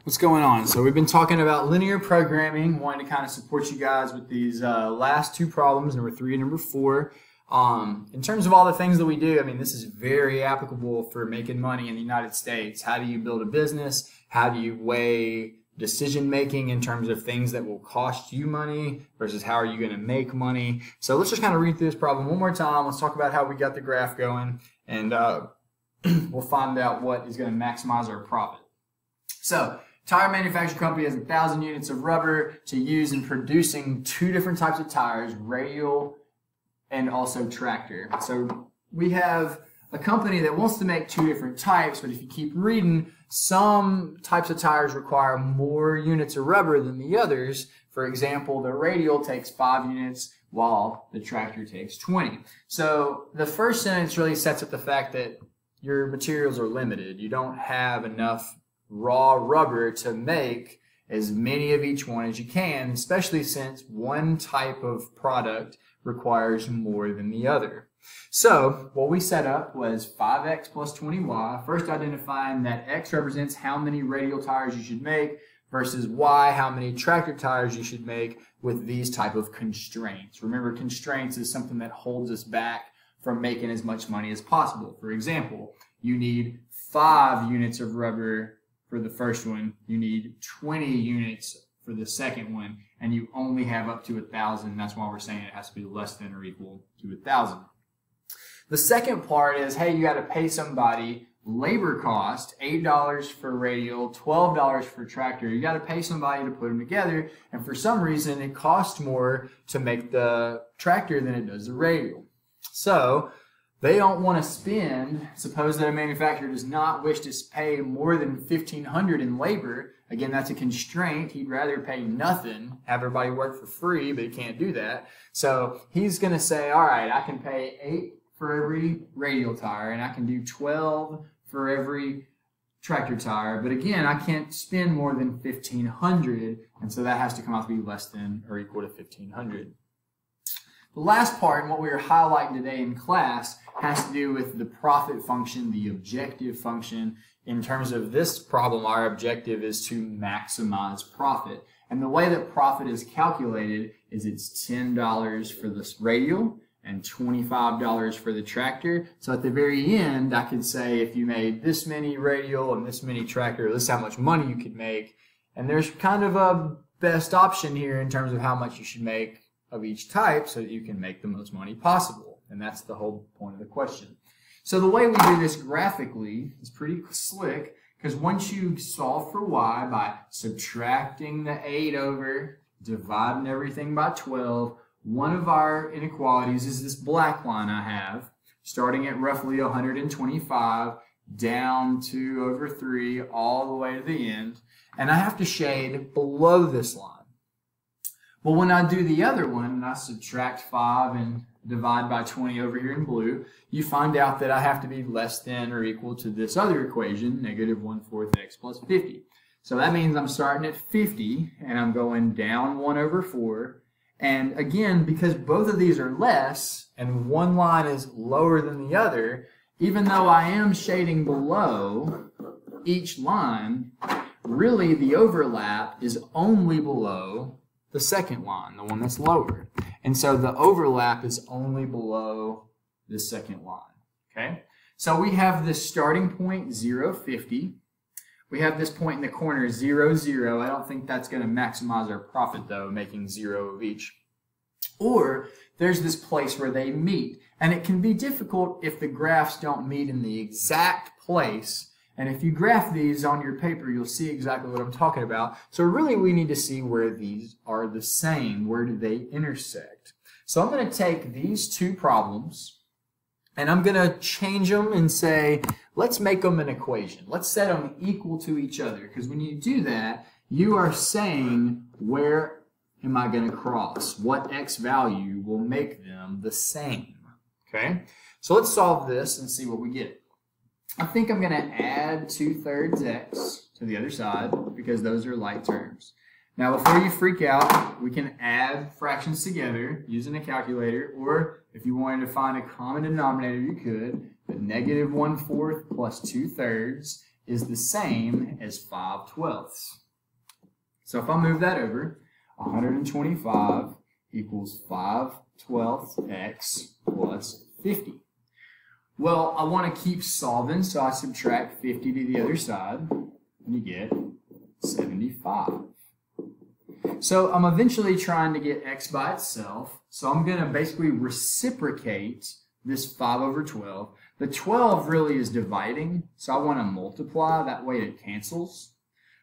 What's going on? So we've been talking about linear programming, wanting to kind of support you guys with these last two problems, number 3 and number 4. In terms of all the things that we do, I mean, this is very applicable for making money in the United States. How do you build a business? How do you weigh decision making in terms of things that will cost you money versus how are you going to make money? So let's just kind of read through this problem one more time. Let's talk about how we got the graph going, and we'll find out what is going to maximize our profit. So, tire manufacturing company has 1,000 units of rubber to use in producing 2 different types of tires, radial and also tractor. So we have a company that wants to make 2 different types, but if you keep reading, some types of tires require more units of rubber than the others. For example, the radial takes 5 units while the tractor takes 20. So the first sentence really sets up the fact that your materials are limited. You don't have enough raw rubber to make as many of each one as you can, especially since one type of product requires more than the other. So what we set up was 5x plus 20y, first identifying that x represents how many radial tires you should make versus y, how many tractor tires you should make with these type of constraints. Remember, constraints is something that holds us back from making as much money as possible. For example, you need 5 units of rubber for the first one, you need 20 units for the second one, and you only have up to 1,000. That's why we're saying it has to be less than or equal to 1,000. The second part is, hey, you got to pay somebody labor cost, $8 for radial, $12 for tractor. You got to pay somebody to put them together, and for some reason it costs more to make the tractor than it does the radial. So they don't want to spend, suppose that a manufacturer does not wish to pay more than $1,500 in labor. Again, that's a constraint. He'd rather pay nothing, have everybody work for free, but he can't do that. So he's going to say, all right, I can pay 8 for every radial tire, and I can do 12 for every tractor tire. But again, I can't spend more than $1,500, and so that has to come out to be less than or equal to $1,500. The last part, and what we are highlighting today in class, has to do with the profit function, the objective function. In terms of this problem, our objective is to maximize profit. And the way that profit is calculated is it's $10 for this radial and $25 for the tractor. So at the very end, I could say if you made this many radial and this many tractor, this is how much money you could make. And there's kind of a best option here in terms of how much you should make of each type so that you can make the most money possible. And that's the whole point of the question. So the way we do this graphically is pretty slick, because once you solve for y by subtracting the 8 over, dividing everything by 12, one of our inequalities is this black line I have, starting at roughly 125, down 2 over 3, all the way to the end. And I have to shade below this line. Well, when I do the other one, and I subtract 5 and divide by 20 over here in blue, you find out that I have to be less than or equal to this other equation, negative 1/4 x plus 50. So that means I'm starting at 50, and I'm going down 1 over 4. And again, because both of these are less, and one line is lower than the other, even though I am shading below each line, really the overlap is only below the second line, the one that's lower. And so the overlap is only below the second line, okay? So we have this starting point, 0, 50. We have this point in the corner, 0, 0. I don't think that's going to maximize our profit, though, making 0 of each. Or there's this place where they meet. And it can be difficult if the graphs don't meet in the exact place. And if you graph these on your paper, you'll see exactly what I'm talking about. So really, we need to see where these are the same. Where do they intersect? So I'm going to take these 2 problems, and I'm going to change them and say, let's make them an equation. Let's set them equal to each other. Because when you do that, you are saying, where am I going to cross? What x value will make them the same? Okay? So let's solve this and see what we get. I think I'm going to add 2/3 x to the other side because those are like terms. Now, before you freak out, we can add fractions together using a calculator, or if you wanted to find a common denominator, you could. But negative 1/4 plus 2/3 is the same as 5/12. So if I move that over, 125 equals 5/12 x plus 50. Well, I want to keep solving, so I subtract 50 to the other side, and you get 75. So I'm eventually trying to get x by itself, so I'm going to basically reciprocate this 5/12. The 12 really is dividing, so I want to multiply, that way it cancels.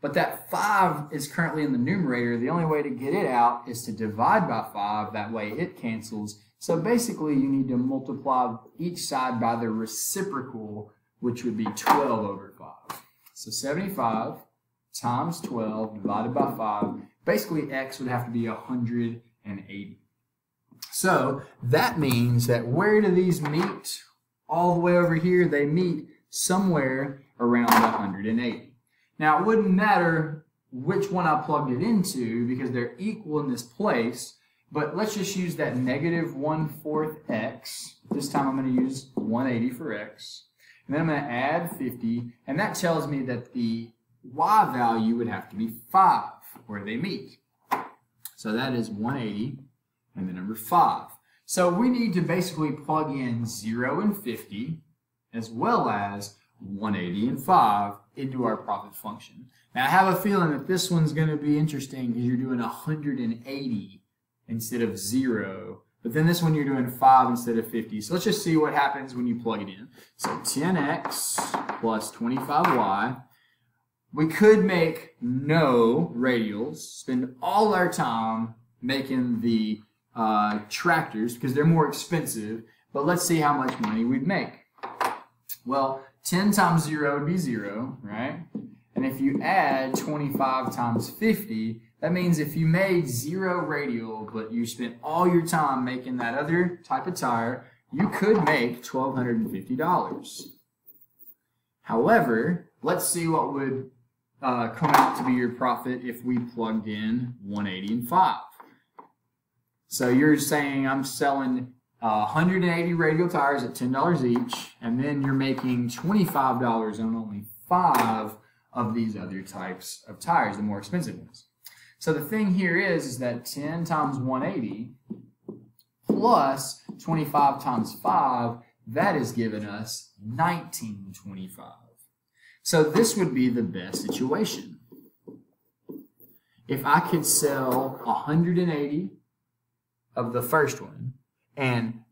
But that 5 is currently in the numerator. The only way to get it out is to divide by 5, that way it cancels. So basically you need to multiply each side by the reciprocal, which would be 12/5. So 75 times 12 divided by 5, basically x would have to be 180. So that means that where do these meet? All the way over here, they meet somewhere around 180. Now it wouldn't matter which one I plugged it into because they're equal in this place, but let's just use that negative 1/4 x. This time I'm going to use 180 for x. And then I'm going to add 50, and that tells me that the y value would have to be 5 where they meet. So that is 180 and the number 5. So we need to basically plug in 0 and 50 as well as 180 and 5 into our profit function. Now I have a feeling that this one's going to be interesting because you're doing 180 instead of 0. But then this one you're doing 5 instead of 50. So let's just see what happens when you plug it in. So 10x plus 25y. We could make no radials, spend all our time making the tractors because they're more expensive, but let's see how much money we'd make. Well, 10 times 0 would be 0, right? And if you add 25 times 50, that means if you made 0 radial, but you spent all your time making that other type of tire, you could make $1,250. However, let's see what would come out to be your profit if we plugged in 180 and 5. So you're saying I'm selling 180 radial tires at $10 each, and then you're making $25 on only 5 of these other types of tires, the more expensive ones. So the thing here is that 10 times 180 plus 25 times 5, that is giving us 1925. So this would be the best situation. If I could sell 180 of the first one and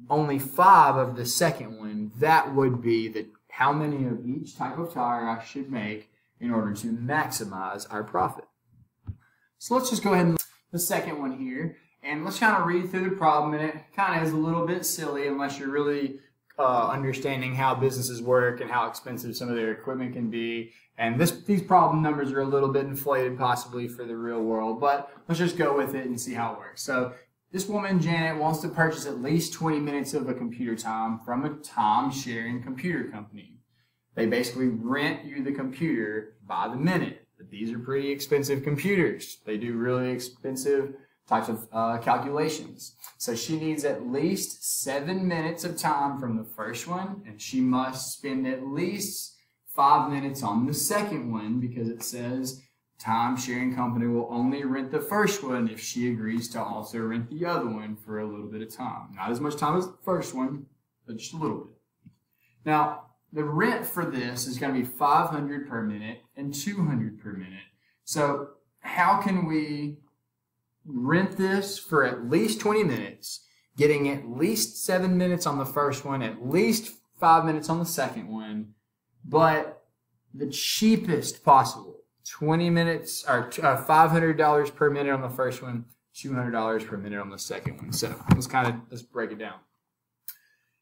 only 5 of the second one, that would be how many of each type of tire I should make in order to maximize our profit. So let's just go ahead and look at the second one here, and let's kind of read through the problem, and it kind of is a little bit silly unless you're really understanding how businesses work and how expensive some of their equipment can be. And these problem numbers are a little bit inflated possibly for the real world, but let's just go with it and see how it works. So this woman, Janet, wants to purchase at least 20 minutes of a computer time from a time-sharing computer company. They basically rent you the computer by the minute, but these are pretty expensive computers. They do really expensive types of calculations. So she needs at least 7 minutes of time from the first one, and she must spend at least 5 minutes on the second one because it says time-sharing company will only rent the first one if she agrees to also rent the other one for a little bit of time. Not as much time as the first one, but just a little bit. Now, the rent for this is going to be $500 per minute and $200 per minute. So how can we rent this for at least 20 minutes, getting at least 7 minutes on the first one, at least 5 minutes on the second one, but the cheapest possible? 20 minutes or $500 per minute on the first one, $200 per minute on the second one. So let's break it down.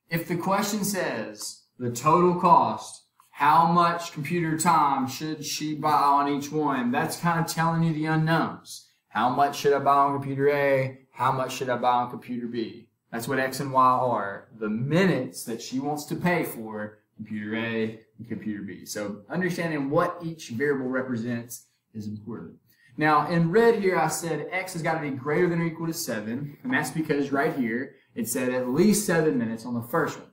If the question says the total cost, how much computer time should she buy on each one, that's kind of telling you the unknowns. How much should I buy on computer A? How much should I buy on computer B? That's what X and Y are. The minutes that she wants to pay for computer A and computer B. So understanding what each variable represents is important. Now in red here I said X has got to be greater than or equal to 7, and that's because right here it said at least 7 minutes on the first one.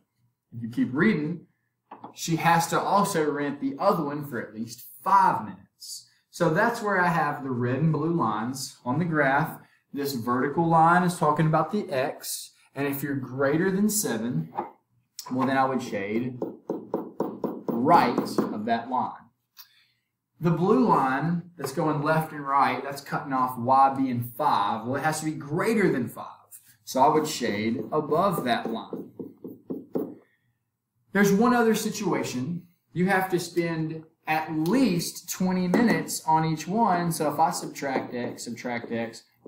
If you keep reading, she has to also rent the other one for at least 5 minutes. So that's where I have the red and blue lines on the graph. This vertical line is talking about the X, and if you're greater than 7, well then I would shade right of that line. The blue line that's going left and right, that's cutting off Y being 5. Well, it has to be greater than 5. So I would shade above that line. There's one other situation. You have to spend at least 20 minutes on each one. So if I subtract x,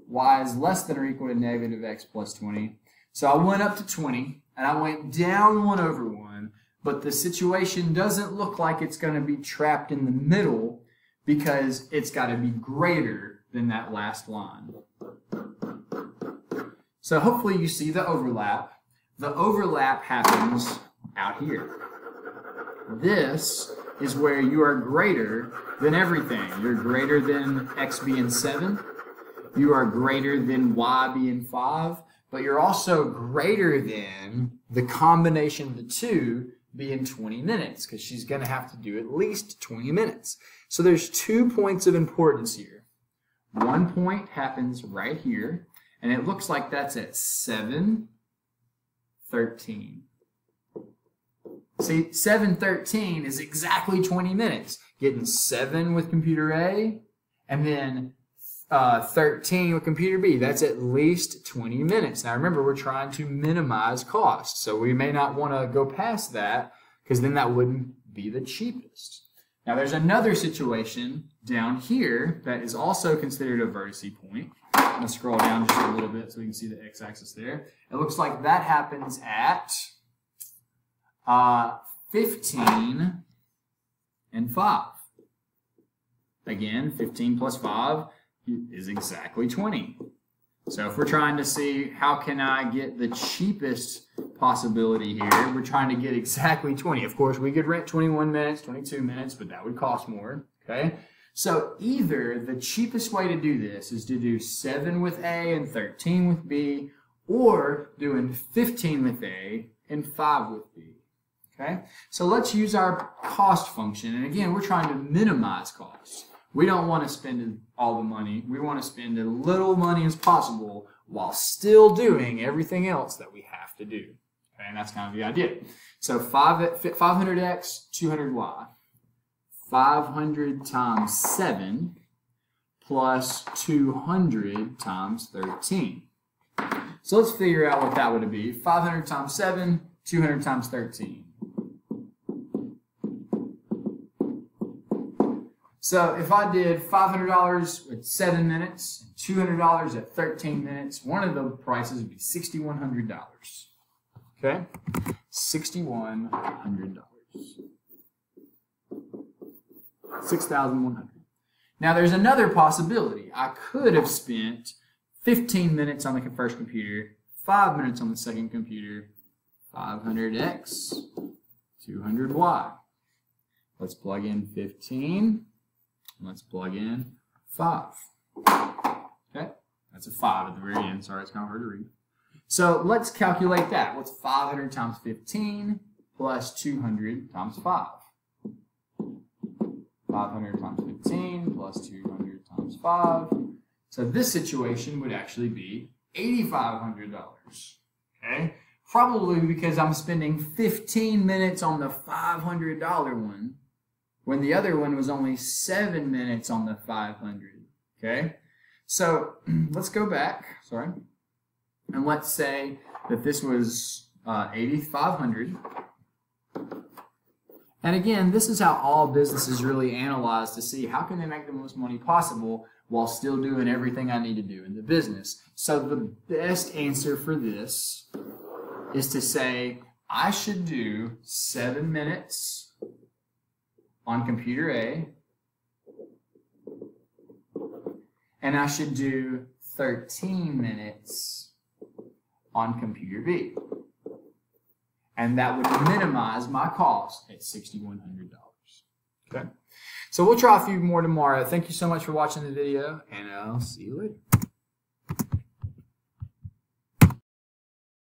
y is less than or equal to negative x plus 20. So I went up to 20, and I went down 1 over 1. But the situation doesn't look like it's going to be trapped in the middle because it's got to be greater than that last line. So hopefully you see the overlap. The overlap happens out here. This is where you are greater than everything. You're greater than x being 7. You are greater than y being 5. But you're also greater than the combination of the two being 20 minutes, because she's going to have to do at least 20 minutes. So there's 2 points of importance here. One point happens right here, and it looks like that's at 7:13. See, 7:13 is exactly 20 minutes. Getting 7 with computer A, and then 13 with computer B. That's at least 20 minutes. Now remember, we're trying to minimize cost, so we may not want to go past that because then that wouldn't be the cheapest. Now there's another situation down here that is also considered a vertice point. I'm going to scroll down just a little bit so we can see the x-axis there. It looks like that happens at 15 and 5. Again, 15 plus 5 is exactly 20. So if we're trying to see how can I get the cheapest possibility here, we're trying to get exactly 20. Of course, we could rent 21 minutes, 22 minutes, but that would cost more, okay? So either the cheapest way to do this is to do 7 with A and 13 with B, or doing 15 with A and 5 with B, okay? So let's use our cost function, and again, we're trying to minimize costs. We don't want to spend all the money. We want to spend as little money as possible while still doing everything else that we have to do. Okay, and that's kind of the idea. So 500x, 200y. 500 times 7 plus 200 times 13. So let's figure out what that would be. 500 times 7, 200 times 13. So if I did $500 at 7 minutes, and $200 at 13 minutes, one of the prices would be $6,100. Okay? $6,100. 6,100. Now there's another possibility. I could have spent 15 minutes on the first computer, 5 minutes on the second computer, 500x, 200y. Let's plug in 15. Let's plug in 5. Okay, that's a 5 at the very end. Sorry, it's kind of hard to read. So let's calculate that. What's 500 times 15 plus 200 times 5? 500 times 15 plus 200 times 5. So this situation would actually be $8,500. Okay, probably because I'm spending 15 minutes on the $500 one, when the other one was only 7 minutes on the 500, okay? So let's go back, and let's say that this was 8,500. And again, this is how all businesses really analyze to see how can they make the most money possible while still doing everything I need to do in the business. So the best answer for this is to say I should do 7 minutes on computer A, and I should do 13 minutes on computer B. And that would minimize my cost at $6,100. Okay? So we'll try a few more tomorrow. Thank you so much for watching the video, and I'll see you later.